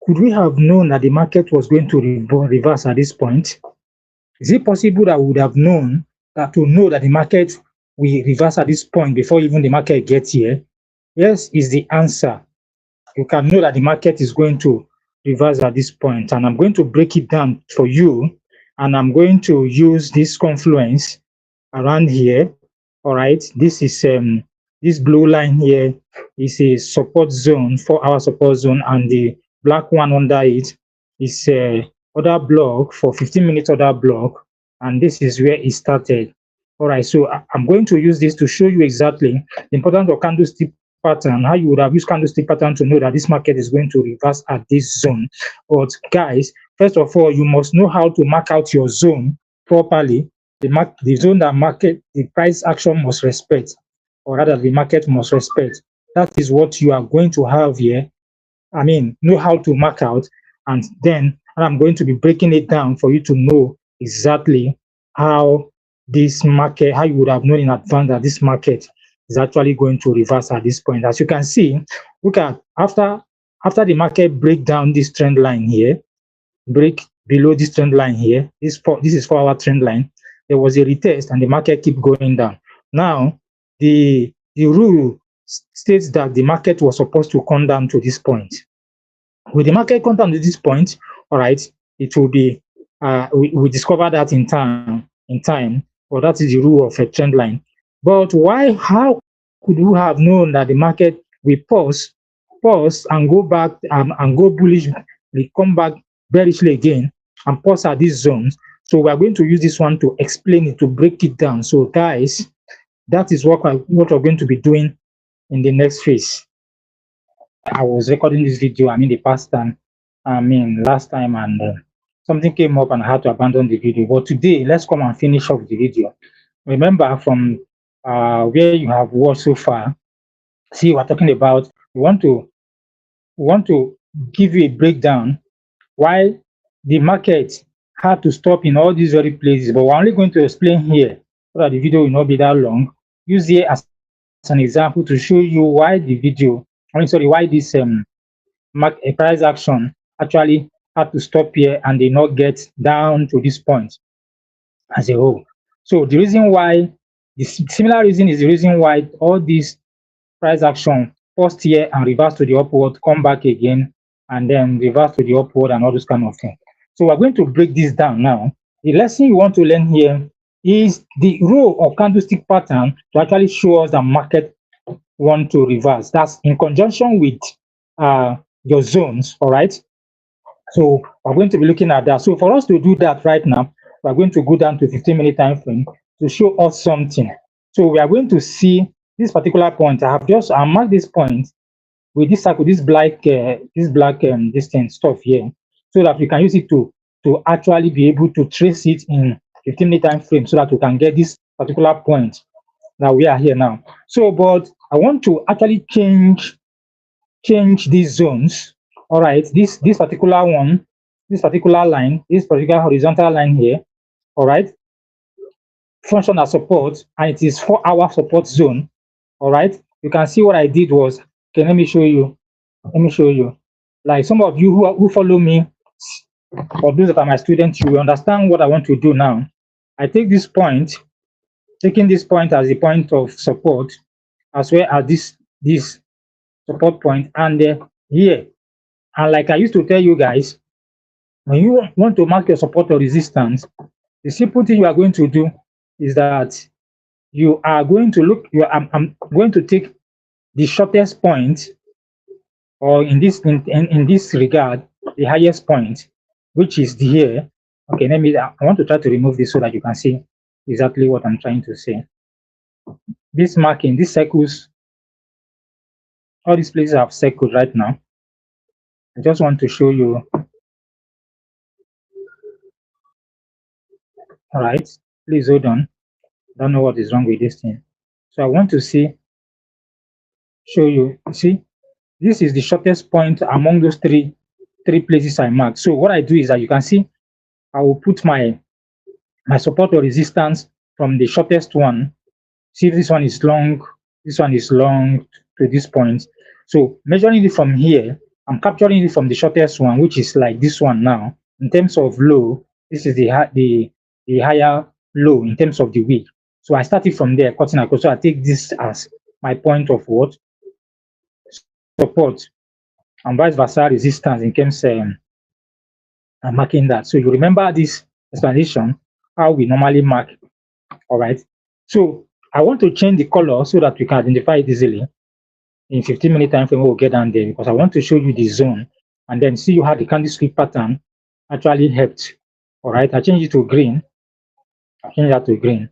could we have known that the market was going to reverse at this point? Is it possible that we would have known that to know that the market will reverse at this point before even the market gets here? Yes, is the answer. You can know that the market is going to reverse at this point, and I'm going to break it down for you, and I'm going to use this confluence around here. All right, this is this blue line here is a support zone, 4-hour support zone, and the black one under it is a order block for 15 minutes order block, and this is where it started. All right, so I'm going to use this to show you exactly the importance of candlestick pattern, how you would have used candlestick pattern to know that this market is going to reverse at this zone. But guys, first of all, you must know how to mark out your zone properly. The zone that the price action must respect, or rather the market must respect. That is what you are going to have here. I mean, know how to mark out, and then I'm going to be breaking it down for you to know exactly how this market, how you would have known in advance that this market is actually going to reverse at this point. As you can see, look at after the market break down this trend line here, break below this trend line here, this is 4-hour trend line, there was a retest and the market keep going down. Now, the rule states that the market was supposed to come down to this point. With the market come down to this point, all right, it will be, we discover that in time, or that is the rule of a trend line. But how could we have known that the market will pause and go back and go bullish, we come back bearishly again and pause at these zones? So we are going to use this one to explain it, to break it down. So guys, that is what we're going to be doing in the next phase. I was recording this video, the past time, last time, and something came up and I had to abandon the video. But today, let's come and finish off the video. Remember, from where you have watched so far, see, we're talking about, we want to give you a breakdown why the market had to stop in all these very places, but we're only going to explain here so that the video will not be that long. Use here as an example to show you why the video, why this price action actually had to stop here and did not get down to this point as a whole. So the reason why, the similar reason is the reason why all these price action first here and reverse to the upward, come back again, and then reverse to the upward and all those kind of things. So we're going to break this down now. The lesson you want to learn here is the role of candlestick pattern to actually show us the market want to reverse. That's in conjunction with your zones, all right? So we're going to be looking at that. So for us to do that right now, we're going to go down to 15-minute time frame to show us something. So we are going to see this particular point. I marked this point with this circle, this black this thing stuff here, so that we can use it to actually be able to trace it in 15-minute time frame, so that we can get this particular point that we are here now. So, but I want to actually change these zones. All right, this particular one, this particular line, this particular horizontal line here, all right, function as support, and it is 4-hour support zone. All right, you can see what I did was, okay, let me show you. Like some of you who follow me, or those that are my students, you will understand what I want to do now. I take this point, taking this point as a point of support, as well as this support point, and here. And like I used to tell you guys, when you want to mark your support or resistance, the simple thing you are going to do is that you are going to look, I'm going to take the shortest point, or in this regard, the highest point, which is here. Okay, I want to try to remove this so that you can see exactly what I'm trying to say. This marking, these circles, all these places have circled right now. I just want to show you. All right, please hold on. Don't know what is wrong with this thing. So I want to show you. See, this is the shortest point among those three places I marked. So what I do is that you can see, I will put my support or resistance from the shortest one. See if this one is long to this point. So measuring it from here, I'm capturing it from the shortest one, which is like this one now. In terms of low, this is the higher low in terms of the week. So I started from there, cutting across. So I take this as my point of what? Support, and vice versa resistance in terms I'm marking that. So you remember this explanation, how we normally mark, all right? So I want to change the color so that we can identify it easily in 15-minute time frame. We'll get down there because I want to show you the zone and then see how the candlestick pattern actually helped. All right, I change it to green. I change that to green.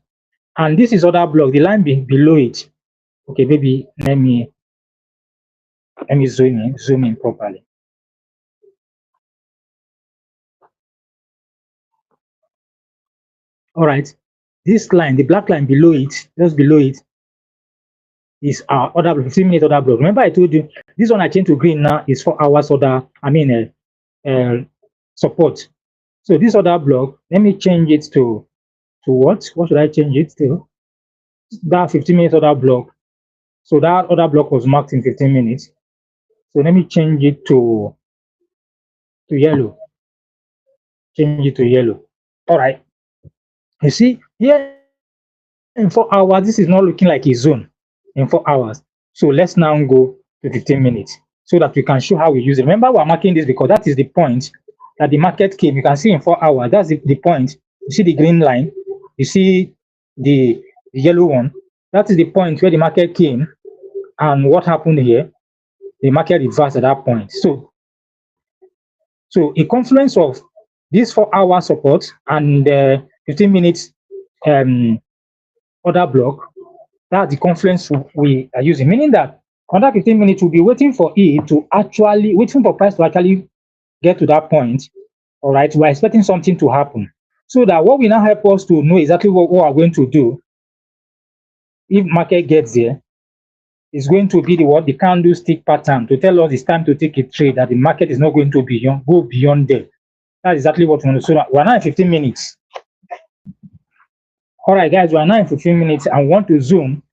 And this is other block, the line below it. Okay, maybe let me zoom in properly. All right, this line, the black line below it, just below it, is our other 15-minute order block. Remember I told you this one I changed to green now is 4 hours order, support. So this other block, let me change it to what? What should I change it to? That 15-minute order block. So that other block was marked in 15 minutes. So let me change it to yellow. Change it to yellow. All right. You see, here in 4 hours, this is not looking like a zone in 4 hours. So let's now go to 15 minutes so that we can show how we use it. Remember, we're marking this because that is the point that the market came. You can see in 4 hours, that's the point. You see the green line, you see the yellow one. That is the point where the market came. And what happened here? The market reversed at that point. So a confluence of this 4-hour support and 15 minutes order block, that's the confluence we are using, meaning that under 15 minutes we'll be waiting for it to actually, waiting for price to actually get to that point. All right, we're expecting something to happen. So that what will now help us to know exactly what we're going to do if market gets there is going to be the candlestick pattern to tell us it's time to take a trade, that the market is not going to go beyond there. That's exactly what we want to do. So we're now in 15 minutes. All right, guys, we're now in 15 minutes. I want to zoom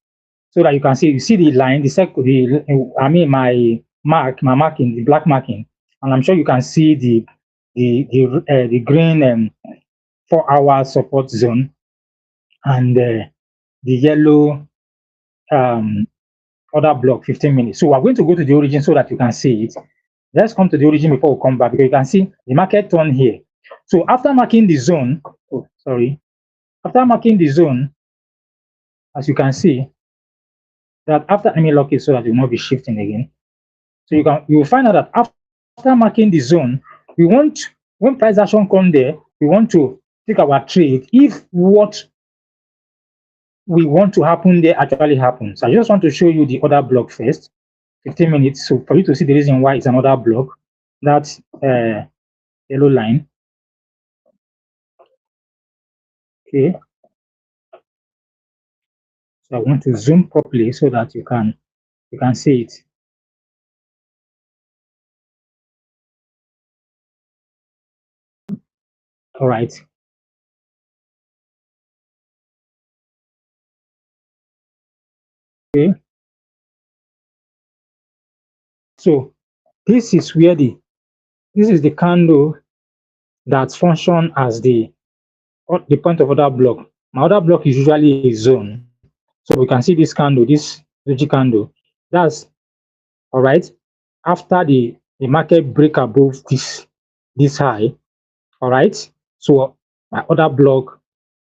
so that you can see. You see the line, the circle, my marking, the black marking, and I'm sure you can see the green 4-hour support zone and the yellow other block 15 minutes. So we're going to go to the origin so that you can see it. Let's come to the origin before we come back, because you can see the market turn here. So after marking the zone, after marking the zone, as you can see, that after, let me lock it so that it will not be shifting again. So you will find out that after marking the zone, we want, when price action come there, we want to take our trade if what we want to happen there actually happens. I just want to show you the other block first, 15 minutes. So for you to see the reason why it's another block, that's yellow line. Okay. So I want to zoom properly so that you can see it. All right. Okay. So this is where this is the candle that function as the point of other block. My other block is usually a zone. So we can see this candle, this doji candle. That's all right. After the market break above this high, all right. So my other block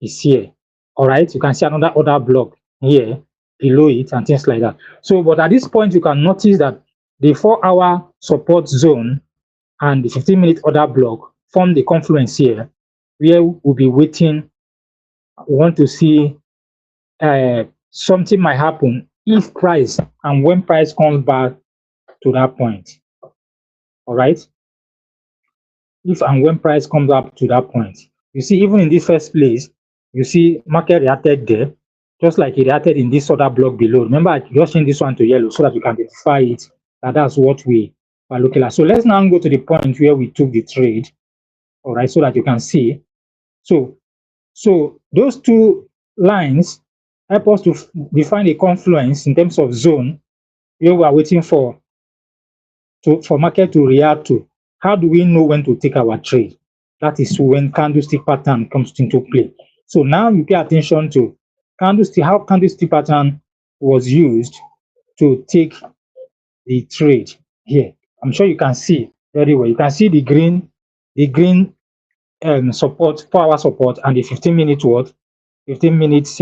is here. All right. You can see another other block here below it and things like that. So, but at this point, you can notice that the 4-hour support zone and the 15-minute order block form the confluence here, where we'll be waiting. We want to see something might happen if price and when price comes back to that point. All right. If and when price comes up to that point, you see, even in this first place, you see market reacted there, just like it reacted in this other block below. Remember, I just changed this one to yellow so that you can identify it, that's what we are looking at. So let's now go to the point where we took the trade, all right, so that you can see. So those two lines help us to define a confluence in terms of zone where we are waiting for for market to react to. How do we know when to take our trade? That is when candlestick pattern comes into play. So now you pay attention to candlestick, how candlestick pattern was used to take the trade here. I'm sure you can see very well. You can see the green support, 4-hour support, and the 15-minute what? 15 minutes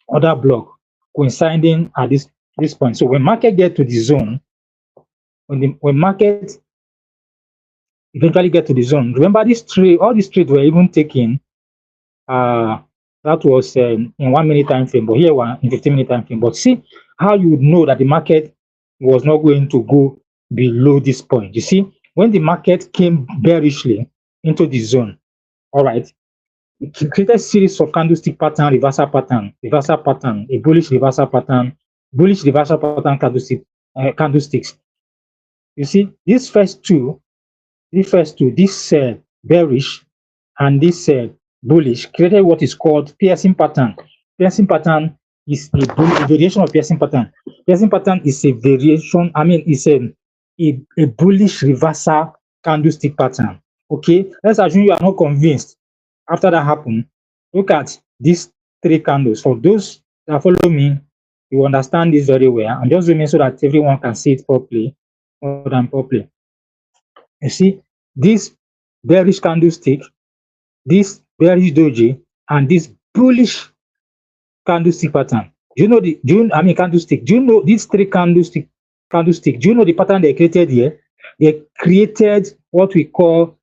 order block coinciding at this point. So when market get to the zone, when market eventually get to the zone, remember this trade, all these trades were even taken. That was in 1 minute time frame, but here we're in 15-minute time frame. But see how you would know that the market was not going to go below this point. You see, when the market came bearishly into the zone, all right, it created a series of candlestick pattern, reversal pattern, a bullish reversal pattern, candlesticks. You see, these first two, this bearish and this bullish, created what is called piercing pattern. Piercing pattern is a variation of piercing pattern. Piercing pattern is a variation, it's a bullish reversal candlestick pattern. Okay, let's assume you are not convinced. After that happened, look at these 3 candles. For those that follow me, you understand this very well. I'm just zooming so that everyone can see it properly, more than properly. You see, this bearish candlestick, this bearish doji, and this bullish candlestick pattern. Do you know candlestick? Do you know these 3 candlestick? Do you know the pattern they created here? They created what we call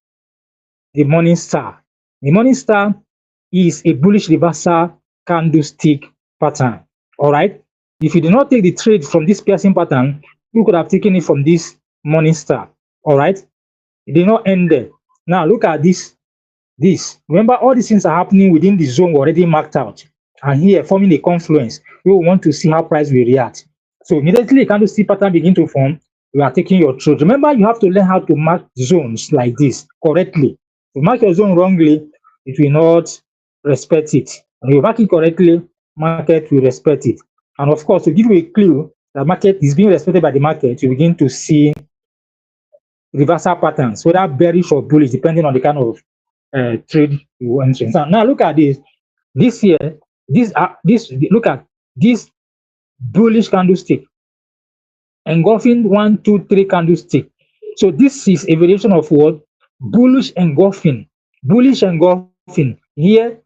the morning star. The morning star is a bullish reversal candlestick pattern. All right. If you did not take the trade from this piercing pattern, you could have taken it from this morning star. All right. It did not end there. Now look at this. Remember, all these things are happening within the zone already marked out. And here, forming a confluence, we want to see how price will react. So immediately a candlestick pattern begin to form, you are taking your trade. Remember, you have to learn how to mark zones like this correctly. If you mark your zone wrongly, it will not respect it. And if you mark it correctly, market will respect it. And of course, to give you a clue that market is being respected by the market, you begin to see reversal patterns, whether bearish or bullish, depending on the kind of trade you want to. Now look at this. Look at this bullish candlestick engulfing 1, 2, 3 candlestick. So this is a variation of what? Bullish engulfing. Bullish engulfing. Here,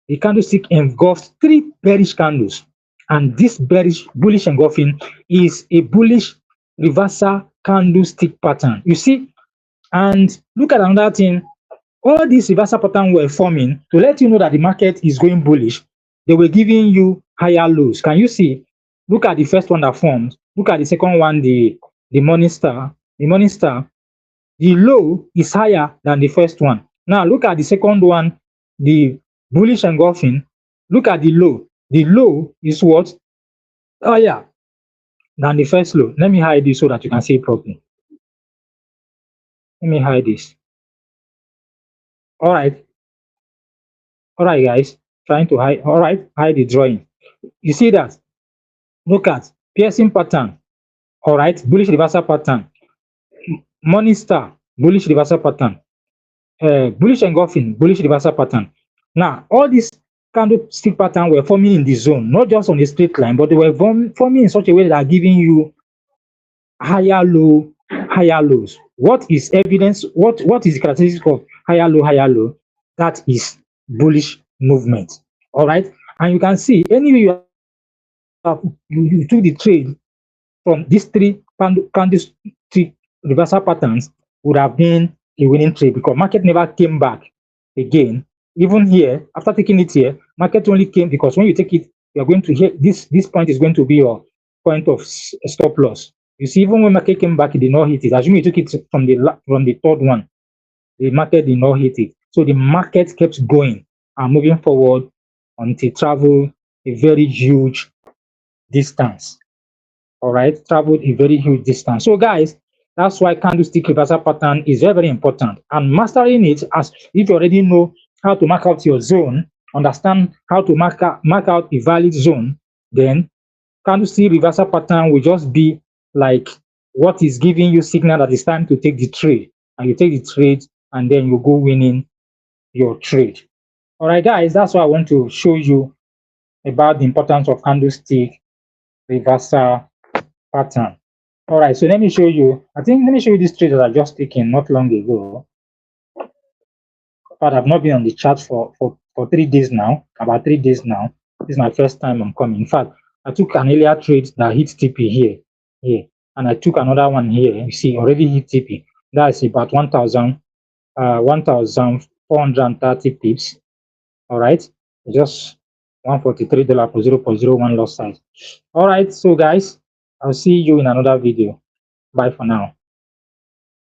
the candlestick engulfs 3 bearish candles, and this bullish engulfing is a bullish reversal candlestick pattern. You see, and look at another thing. All these reversal patterns were forming to let you know that the market is going bullish. They were giving you higher lows. Can you see? Look at the first one that formed. Look at the second one, the morning star. The morning star, the low is higher than the first one. Now look at the second one, the bullish engulfing. Look at the low. The low is what? Higher than the first low. Let me hide this so that you can see it properly. Let me hide this. All right, guys. Trying to hide. All right, hide the drawing. You see that? Look at piercing pattern. All right, bullish reversal pattern. Morning star, bullish reversal pattern. Bullish engulfing, bullish reversal pattern. Now, all these candlestick patterns were forming in the zone, not just on a straight line, but they were forming in such a way that are giving you higher low, higher lows. What is evidence? What is the characteristic of higher low, higher low? That is bullish movement. All right, and you can see anyway you took the trade from these 3 candlestick reversal patterns, would have been a winning trade, because market never came back again. Even here, after taking it here, market only came because when you take it, you are going to hit this point is going to be your point of stop loss. You see, even when market came back, it did not hit it. Assuming you took it from the third one, the market did not hit it. So the market kept going and moving forward until it traveled a very huge distance. All right, traveled a very huge distance. So guys, that's why candlestick reversal pattern is very, very important, and mastering it, as if you already know how to mark out your zone, understand how to mark out a valid zone, then candlestick reversal pattern will just be like what is giving you signal that it's time to take the trade, and you take the trade, and then you go winning your trade. All right, guys, that's what I want to show you about the importance of candlestick reversal pattern. All right, so let me show you. Let me show you this trade that I just taken not long ago. But I've not been on the chart for 3 days now, about 3 days now. This is my first time I'm coming. In fact, I took an earlier trade that hit TP here, and I took another one here. You see, already hit TP. That's about 1,430 pips. All right, just $143 for 0.01 loss size. All right, so guys, I'll see you in another video. Bye for now.